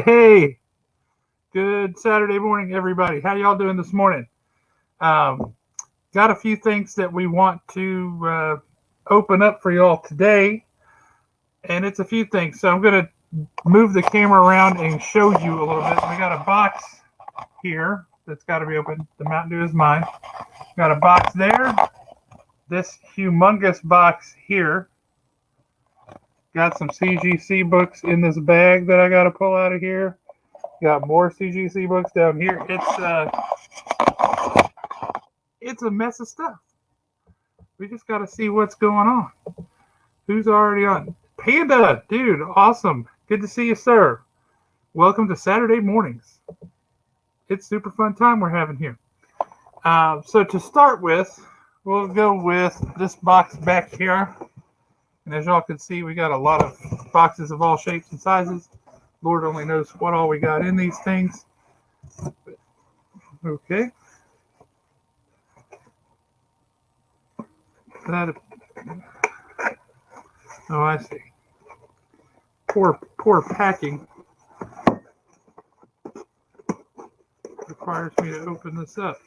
Hey, good Saturday morning, everybody. How y'all doing this morning? Um, got a few things that we want to open up for y'all today, and it's a few things. So I'm gonna move the camera around and show you a little bit. We got a box here that's got to be opened. The Mountain Dew is mine. Got a box there. This humongous box here. Got some CGC books in this bag that I got to pull out of here. Got more CGC books down here. It's a mess of stuff. We just got to see what's going on. Who's already on? Panda, dude, awesome. Good to see you, sir. Welcome to Saturday mornings. It's super fun time we're having here. So to start with, we'll go with this box back here. And as y'all can see, we got a lot of boxes of all shapes and sizes. Lord only knows what all we got in these things. Okay. Oh, I see. Poor packing requires me to open this up.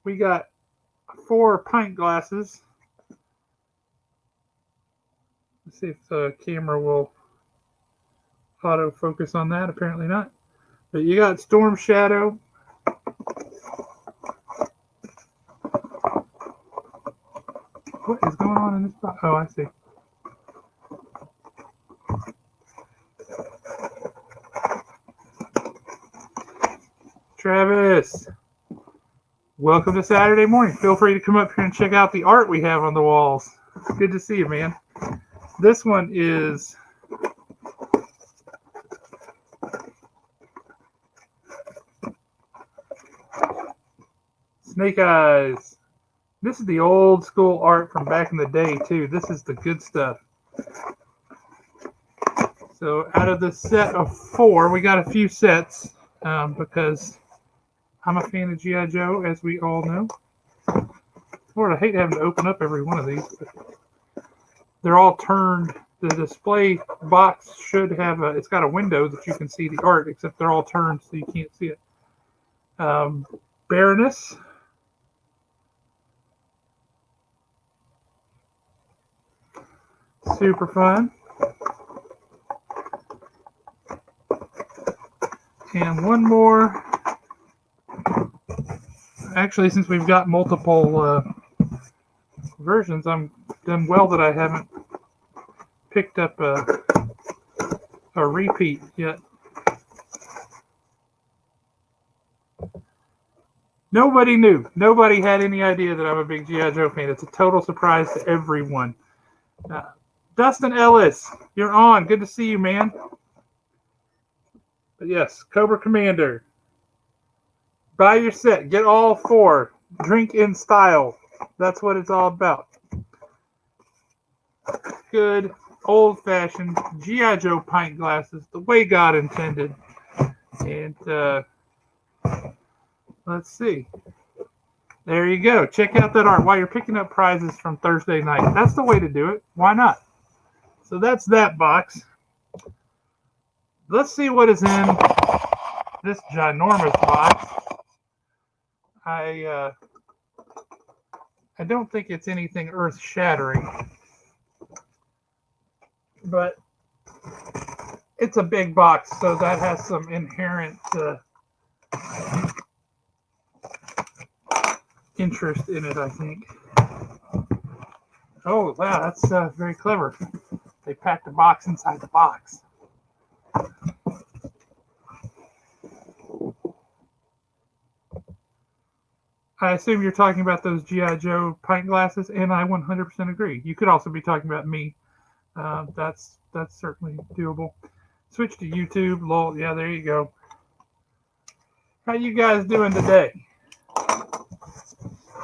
We got 4 pint glasses. Let's see if the camera will autofocus on that. Apparently not. But you got Storm Shadow. What is going on in this box? Oh, I see. Travis, welcome to Saturday morning. Feel free to come up here and check out the art we have on the walls. Good to see you, man. This one is Snake Eyes. This is the old school art from back in the day, too. This is the good stuff. So out of the set of 4, we got a few sets because I'm a fan of G.I. Joe, as we all know. Lord, I hate having to open up every one of these. But they're all turned. The display box should have it's got a window that you can see the art, except they're all turned so you can't see it. Baroness. Super fun. And one more. Actually, since we've got multiple versions, I'm done well that I haven't picked up a repeat yet. Nobody knew. Nobody had any idea that I'm a big G.I. Joe fan. It's a total surprise to everyone. Dustin Ellis, you're on. Good to see you, man. But yes, Cobra Commander. Buy your set. Get all 4. Drink in style. That's what it's all about. Good, old-fashioned G.I. Joe pint glasses, the way God intended. And let's see. There you go. Check out that art while you're picking up prizes from Thursday night. That's the way to do it. Why not? So that's that box. Let's see what is in this ginormous box. I don't think it's anything earth-shattering, but it's a big box, so that has some inherent interest in it, I think. Oh, wow, that's very clever. They packed the box inside the box. I assume you're talking about those G.I. Joe pint glasses, and I 100% agree. You could also be talking about me. That's certainly doable. Switch to YouTube. Lol. Yeah, there you go. How you guys doing today?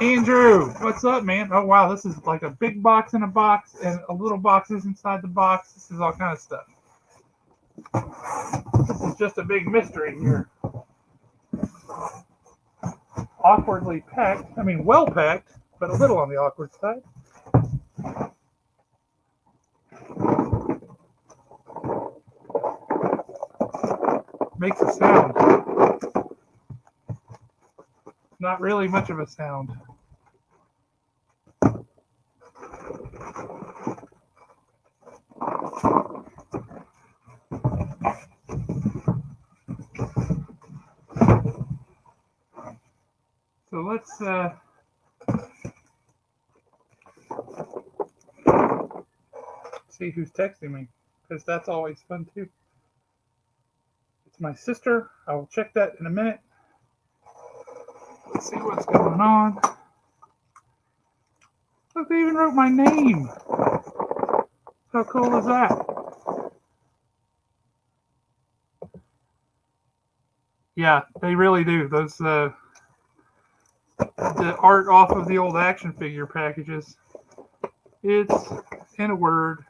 Andrew, what's up, man? Oh, wow, this is like a big box in a box and a little boxes inside the box. This is all kind of stuff. This is just a big mystery here. Awkwardly packed. I mean, well packed, but a little on the awkward side. Makes a sound. Not really much of a sound. So let's see who's texting me, because that's always fun too. It's my sister. I will check that in a minute. Let's see what's going on. Look, they even wrote my name. How cool is that? Yeah, they really do. Those the art off of the old action figure packages. It's, in a word,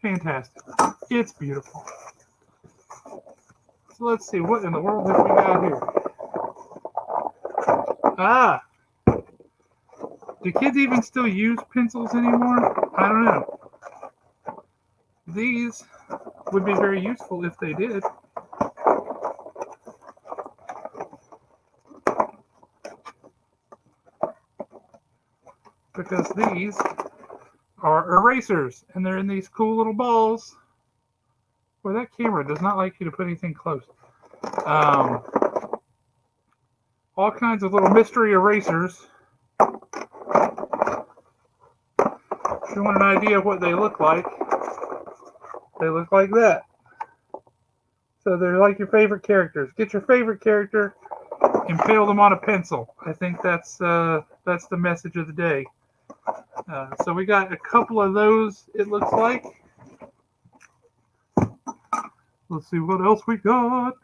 fantastic. It's beautiful. So let's see, what in the world have we got here? Ah! Do kids even still use pencils anymore? I don't know. These would be very useful if they did. Because these are erasers, and they're in these cool little balls. Boy, that camera does not like you to put anything close. All kinds of little mystery erasers. If you want an idea of what they look like that. So they're like your favorite characters. Get your favorite character, impale them on a pencil. I think that's the message of the day. So we got a couple of those, it looks like. Let's see what else we got.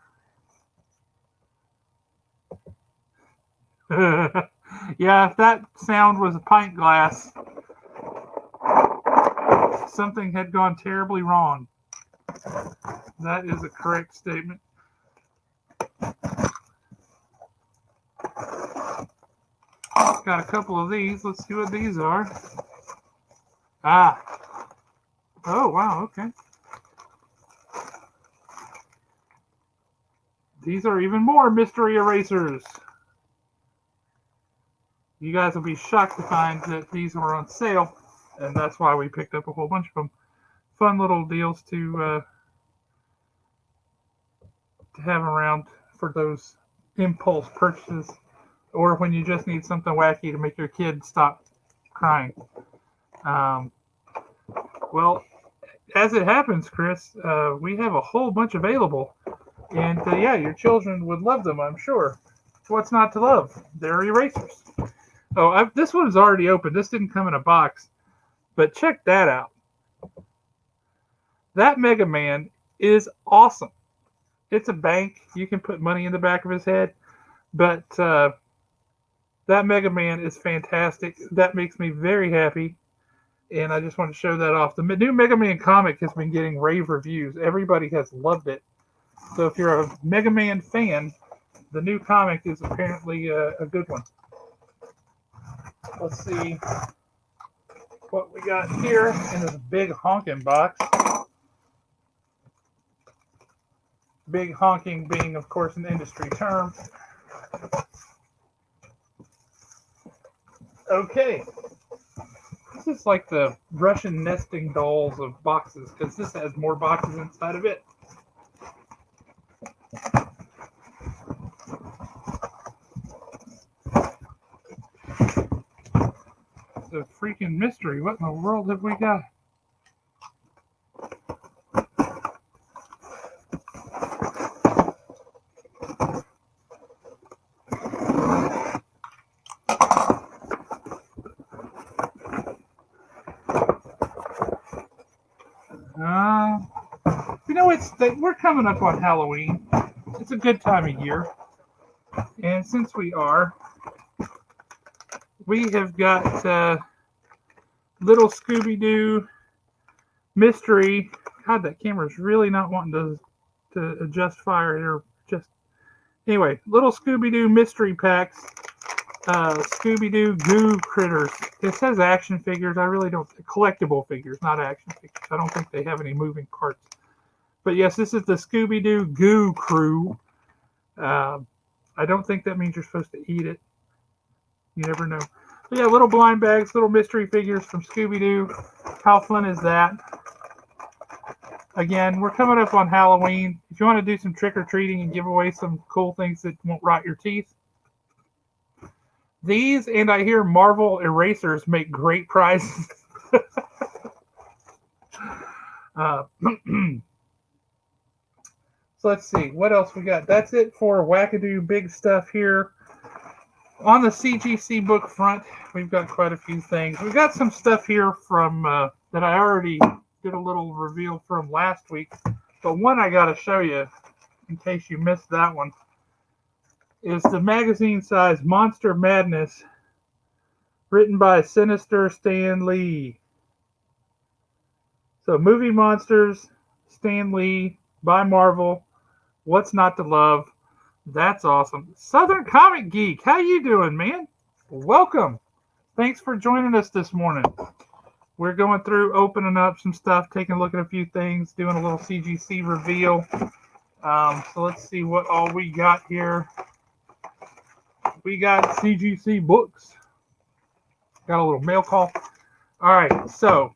Yeah, if that sound was a pint glass, something had gone terribly wrong. That is a correct statement. Got a couple of these. Let's see what these are. Ah. Oh, wow, okay. These are even more mystery erasers. You guys will be shocked to find that these were on sale, and that's why we picked up a whole bunch of them. Fun little deals to have around for those impulse purchases, or when you just need something wacky to make your kid stop crying. Well, as it happens, Chris, we have a whole bunch available, and yeah, your children would love them, I'm sure. What's not to love? They're erasers. Oh, this one's already open. This didn't come in a box, but check that out. That Mega Man is awesome. It's a bank. You can put money in the back of his head, but that Mega Man is fantastic. That makes me very happy, and I just want to show that off. The new Mega Man comic has been getting rave reviews. Everybody has loved it. So if you're a Mega Man fan, the new comic is apparently a good one. Let's see what we got here in this big honking box. Big honking being, of course, an industry term. Okay. This is like the Russian nesting dolls of boxes, because this has more boxes inside of it. It's a freaking mystery. What in the world have we got? We're coming up on Halloween. It's a good time of year. And since we have got little Scooby-Doo mystery. God, that camera's really not wanting to adjust fire here. Anyway, little Scooby-Doo mystery packs. Scooby-Doo goo critters. It says action figures. I really don't. Collectible figures, not action figures. I don't think they have any moving parts. But yes, this is the Scooby-Doo Goo Crew. I don't think that means you're supposed to eat it. You never know. But yeah, little blind bags, little mystery figures from Scooby-Doo. How fun is that? Again, we're coming up on Halloween. If you want to do some trick-or-treating and give away some cool things that won't rot your teeth, these and I hear Marvel erasers make great prizes. So let's see. What else we got? That's it for Wackadoo big stuff here. On the CGC book front, we've got quite a few things. We've got some stuff here from that I already did a little reveal from last week. But one I got to show you, in case you missed that one, is the magazine-size Monster Madness, written by Sinister Stan Lee. So, Movie Monsters, Stan Lee, by Marvel. What's not to love? That's awesome. Southern Comic Geek, how you doing, man? Welcome. Thanks for joining us this morning. We're going through, opening up some stuff, taking a look at a few things, doing a little CGC reveal. So let's see what all we got here. We got CGC books. Got a little mail call. All right, so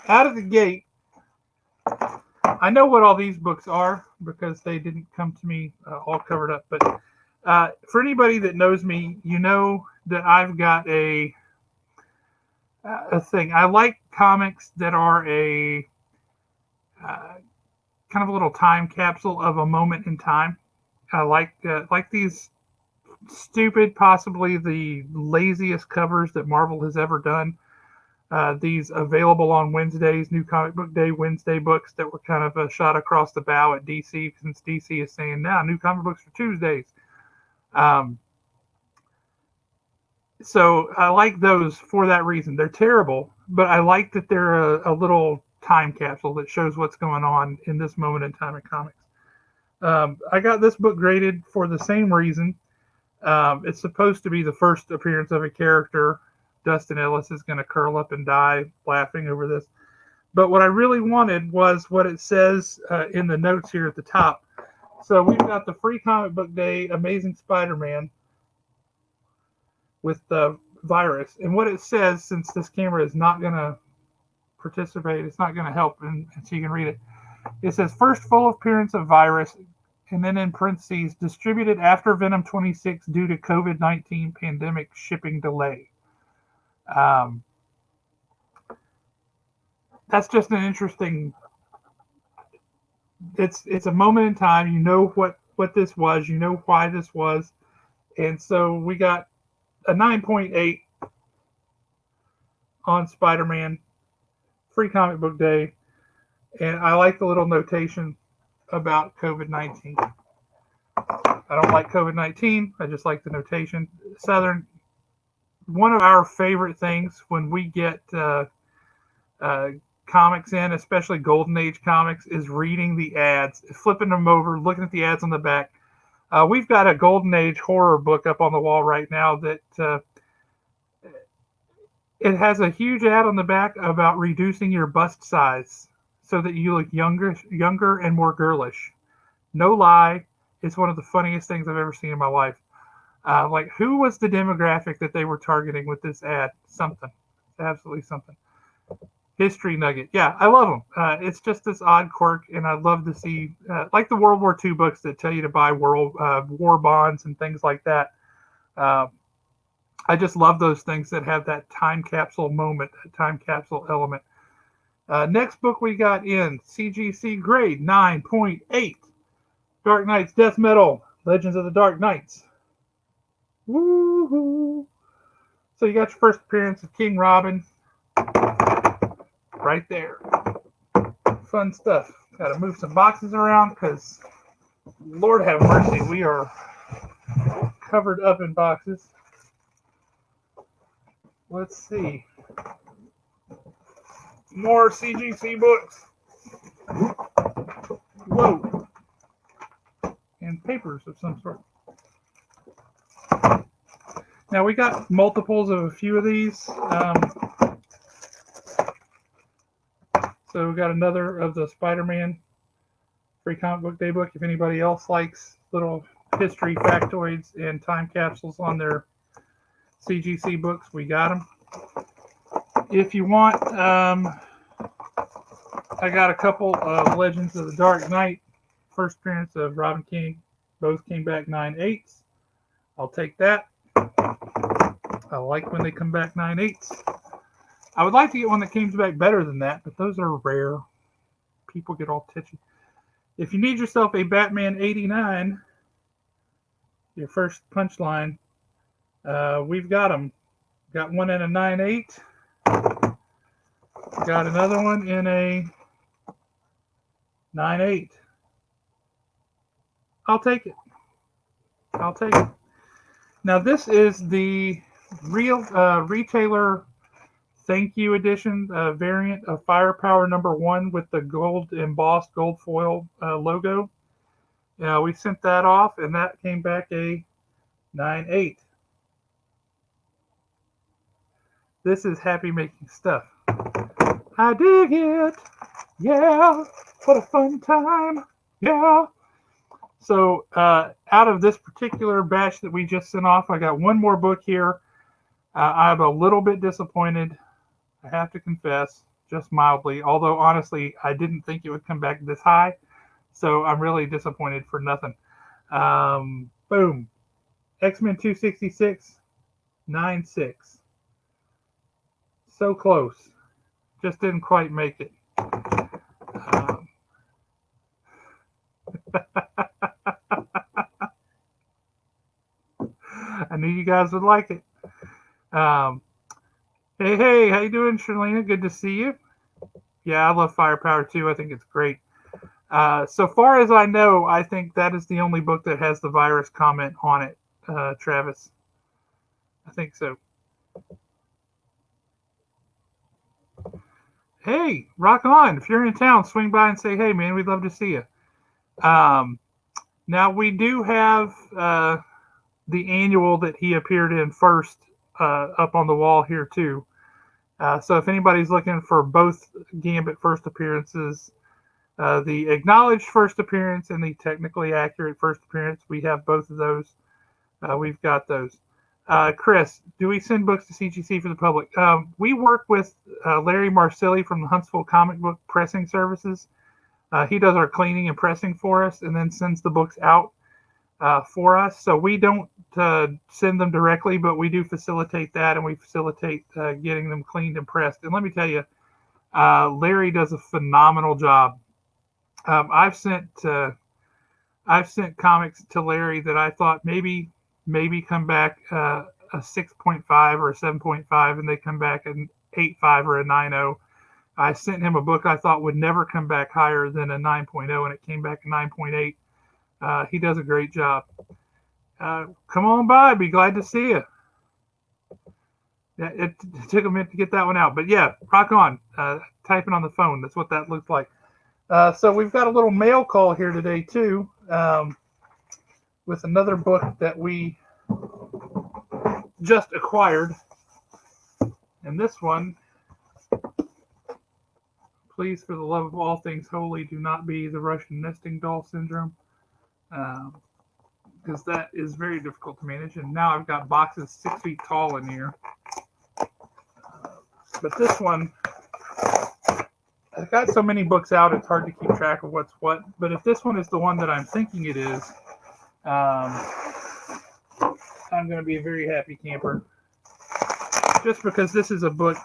out of the gate, I know what all these books are because they didn't come to me all covered up. But for anybody that knows me, you know that I've got a thing. I like comics that are a kind of a little time capsule of a moment in time. I like these stupid, possibly the laziest covers that Marvel has ever done. These available on Wednesdays, New Comic Book Day Wednesday books that were kind of a shot across the bow at DC, since DC is saying now new comic books for Tuesdays. So I like those for that reason. They're terrible, but I like that they're a little time capsule that shows what's going on in this moment in time in comics. I got this book graded for the same reason. It's supposed to be the first appearance of a character. Dustin Ellis is going to curl up and die laughing over this. But what I really wanted was what it says in the notes here at the top. So we've got the Free Comic Book Day Amazing Spider-Man with the virus. And what it says, since this camera is not going to participate, it's not going to help, and so you can read it. It says, first full appearance of virus, and then in parentheses, distributed after Venom 26 due to COVID-19 pandemic shipping delay. That's just an interesting. It's a moment in time. You know what this was. You know why this was, and so we got a 9.8 on Spider-Man, Free Comic Book Day, and I like the little notation about COVID-19. I don't like COVID-19. I just like the notation. Southern. One of our favorite things when we get comics in, especially Golden Age comics, is reading the ads, flipping them over, looking at the ads on the back. We've got a Golden Age horror book up on the wall right now that it has a huge ad on the back about reducing your bust size so that you look younger and more girlish. No lie, it's one of the funniest things I've ever seen in my life. Like, who was the demographic that they were targeting with this ad? Something. Absolutely something. History nugget. Yeah, I love them. It's just this odd quirk, and I'd love to see, like the World War II books that tell you to buy war bonds and things like that. I just love those things that have that time capsule moment, that time capsule element. Next book we got in, CGC grade 9.8. Dark Knights Death Metal, Legends of the Dark Knights. Woohoo! So you got your first appearance of King Robin right there. Fun stuff. Got to move some boxes around because, Lord have mercy, we are covered up in boxes. Let's see. More CGC books. Whoa. And papers of some sort. Now we got multiples of a few of these. So also got another of the Spider-Man Free Comic Book Day book. If anybody else likes little history factoids and time capsules on their CGC books, we got them. If you want, I got a couple of Legends of the Dark Knight. First appearance of Robin King. Both came back 9/8. I'll take that. I like when they come back 9/8. I would like to get one that comes back better than that, but those are rare. People get all titchy. If you need yourself a Batman 89, your first punchline, we've got them. Got one in a 9/8. Got another one in a 9/8. I'll take it. I'll take it. Now this is the real retailer thank you edition variant of Firepower #1 with the gold embossed gold foil logo. We sent that off, and that came back a 9/8. This is happy making stuff. I dig it. Yeah. What a fun time. Yeah. So out of this particular batch that we just sent off, I got one more book here. I'm a little bit disappointed, I have to confess, just mildly. Although, honestly, I didn't think it would come back this high. So I'm really disappointed for nothing. Boom. X-Men 266, 9/6. So close. Just didn't quite make it. I knew you guys would like it. Hey, how you doing, Sharlena? Good to see you. Yeah, I love Firepower too. I think it's great. So far as I know, I think that is the only book that has the virus comment on it, Travis. I think so. Hey, rock on. If you're in town, swing by and say, hey, man, we'd love to see you. Now, we do have the annual that he appeared in first up on the wall here, too. So if anybody's looking for both Gambit first appearances, the acknowledged first appearance and the technically accurate first appearance, we have both of those. We've got those. Chris, do we send books to CGC for the public? We work with Larry Marsilli from the Huntsville Comic Book Pressing Services. He does our cleaning and pressing for us and then sends the books out for us. So we don't send them directly, but we do facilitate that, and we facilitate getting them cleaned and pressed. And let me tell you, Larry does a phenomenal job. I've sent comics to Larry that I thought maybe come back a 6.5 or a 7.5, and they come back an 8.5 or a 9.0. I sent him a book I thought would never come back higher than a 9.0, and it came back a 9.8. He does a great job. Come on by. Be glad to see you. Yeah, it took a minute to get that one out. But yeah, rock on. Typing on the phone. That's what that looks like. So we've got a little mail call here today, too, with another book that we just acquired. And this one, please, for the love of all things holy, do not be the Russian nesting doll syndrome. Because that is very difficult to manage. And now I've got boxes 6 feet tall in here. But this one, I've got so many books out, it's hard to keep track of what's what. But if this one is the one that I'm thinking it is, I'm going to be a very happy camper. Just because this is a book,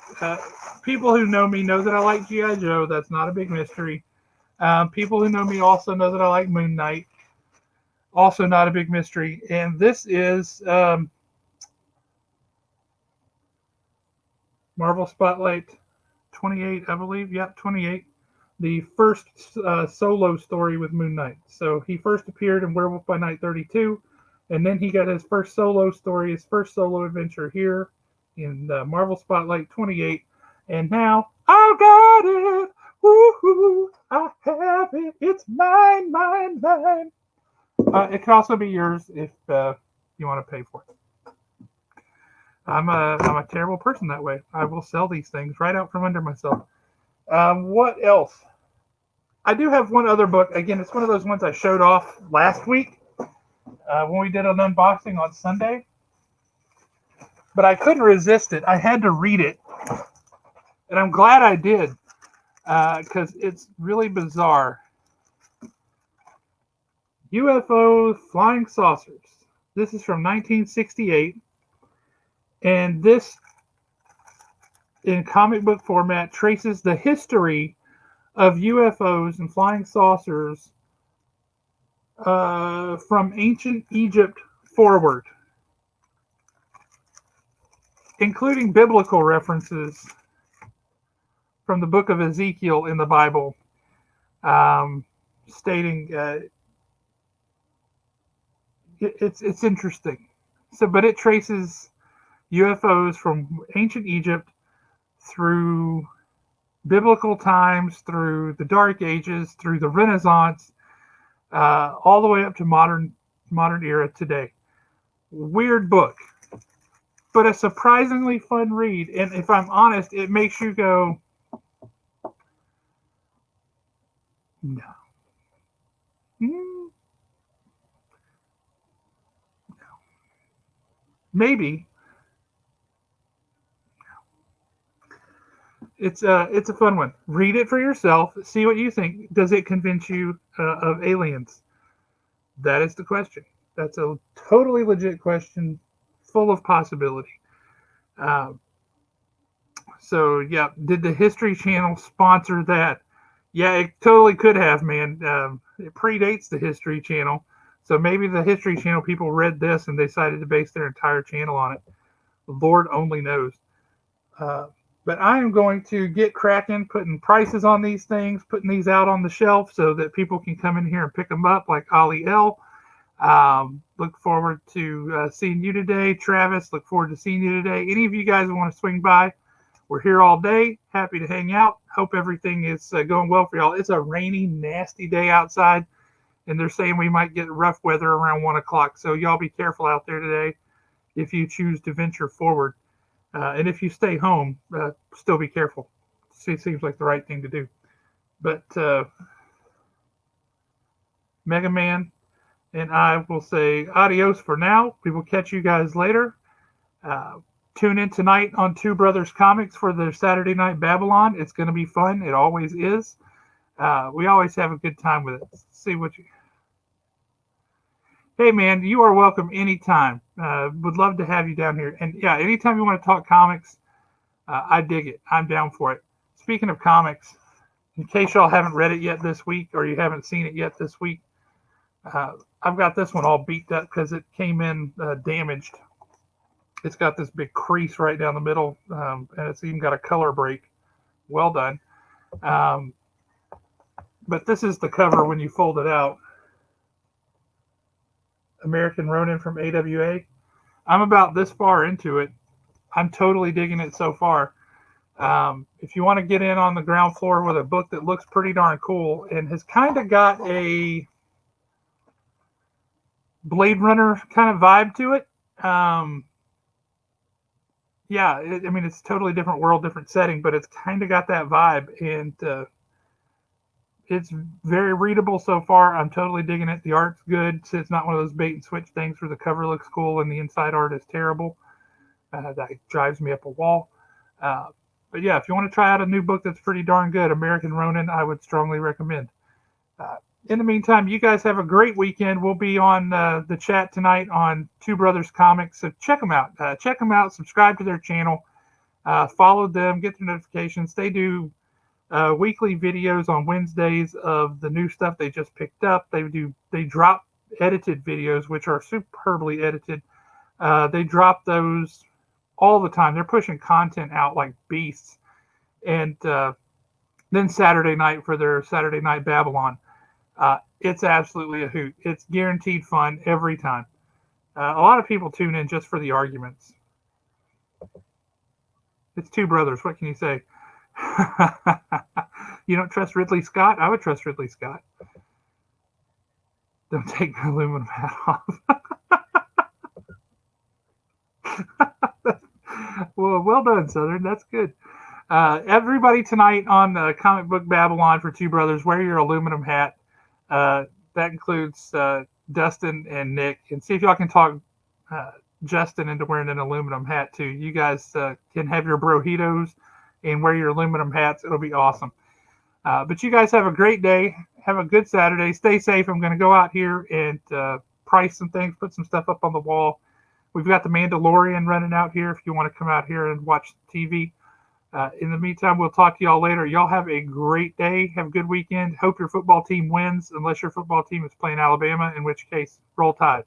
people who know me know that I like G.I. Joe. That's not a big mystery. People who know me also know that I like Moon Knight. Also not a big mystery. And this is Marvel Spotlight 28, I believe. Yep, 28. The first solo story with Moon Knight. So he first appeared in Werewolf by Night 32. And then he got his first solo story, his first solo adventure here in Marvel Spotlight 28. And now, I got it. Woohoo! I have it. It's mine, mine, mine. It can also be yours if you want to pay for it. I'm a terrible person that way. I will sell these things right out from under myself. What else? I do have one other book. Again, it's one of those ones I showed off last week when we did an unboxing on Sunday. But I couldn't resist it. I had to read it. And I'm glad I did because it's really bizarre. UFOs, flying saucers. This is from 1968. And this, in comic book format, traces the history of UFOs and flying saucers from ancient Egypt forward, including biblical references from the book of Ezekiel in the Bible, stating it's interesting. So, but it traces UFOs from ancient Egypt through biblical times, through the Dark Ages, through the Renaissance, all the way up to modern era today. Weird book, but a surprisingly fun read. And if I'm honest, it makes you go, no. Maybe. It's a fun one. Read it for yourself. See what you think. Does it convince you of aliens? That is the question. That's a totally legit question, full of possibility. So yeah, did the History Channel sponsor that? Yeah, it totally could have, man. It predates the History Channel, so maybe the History Channel people read this and decided to base their entire channel on it. Lord only knows. But I am going to get cracking, putting prices on these things, putting these out on the shelf so that people can come in here and pick them up, like Ollie L. Look forward to seeing you today. Travis, look forward to seeing you today. Any of you guys who want to swing by, we're here all day. Happy to hang out. Hope everything is going well for y'all. It's a rainy, nasty day outside, and they're saying we might get rough weather around 1 o'clock. So y'all be careful out there today if you choose to venture forward. And if you stay home, still be careful. It seems like the right thing to do. But Mega Man and I will say adios for now. We will catch you guys later. Tune in tonight on Two Brothers Comics for their Saturday Night Babylon. It's going to be fun. It always is. We always have a good time with it. See what you... Hey, man, you are welcome anytime. Would love to have you down here. And yeah, anytime you want to talk comics, I dig it. I'm down for it. Speaking of comics, in case y'all haven't read it yet this week or you haven't seen it yet this week, I've got this one all beat up because it came in damaged. It's got this big crease right down the middle, and it's even got a color break. Well done. But this is the cover when you fold it out. American Ronin from AWA. I'm about this far into it. I'm totally digging it so far. If you want to get in on the ground floor with a book that looks pretty darn cool and has kind of got a Blade Runner kind of vibe to it. It's a totally different world, different setting, but it's kind of got that vibe, and it's very readable so far. I'm totally digging it. The art's good. So it's not one of those bait and switch things where the cover looks cool and the inside art is terrible. That drives me up a wall. But yeah, if you want to try out a new book that's pretty darn good, American Ronin, I would strongly recommend. In the meantime, you guys have a great weekend. We'll be on the chat tonight on Two Brothers Comics, so check them out. Subscribe to their channel. Follow them. Get the notifications. They do weekly videos on Wednesdays of the new stuff they just picked up. They drop edited videos, which are superbly edited. They drop those all the time. They're pushing content out like beasts. And then Saturday night for their Saturday Night Babylon. It's absolutely a hoot. It's guaranteed fun every time. A lot of people tune in just for the arguments. It's two brothers. What can you say? You don't trust Ridley Scott? I would trust Ridley Scott. Don't take the aluminum hat off. Well done, Southern. That's good. Everybody tonight on Comic Book Babylon for Two Brothers, wear your aluminum hat. Uh, that includes Dustin and Nick. And see if y'all can talk uh, Justin into wearing an aluminum hat too. You guys can have your brojitos and wear your aluminum hats. It'll be awesome. But you guys have a great day. Have a good Saturday. Stay safe. I'm going to go out here and price some things, put some stuff up on the wall. We've got the Mandalorian running out here if you want to come out here and watch TV. In the meantime, we'll talk to y'all later. Y'all have a great day. Have a good weekend. Hope your football team wins, unless your football team is playing Alabama, in which case, roll Tide.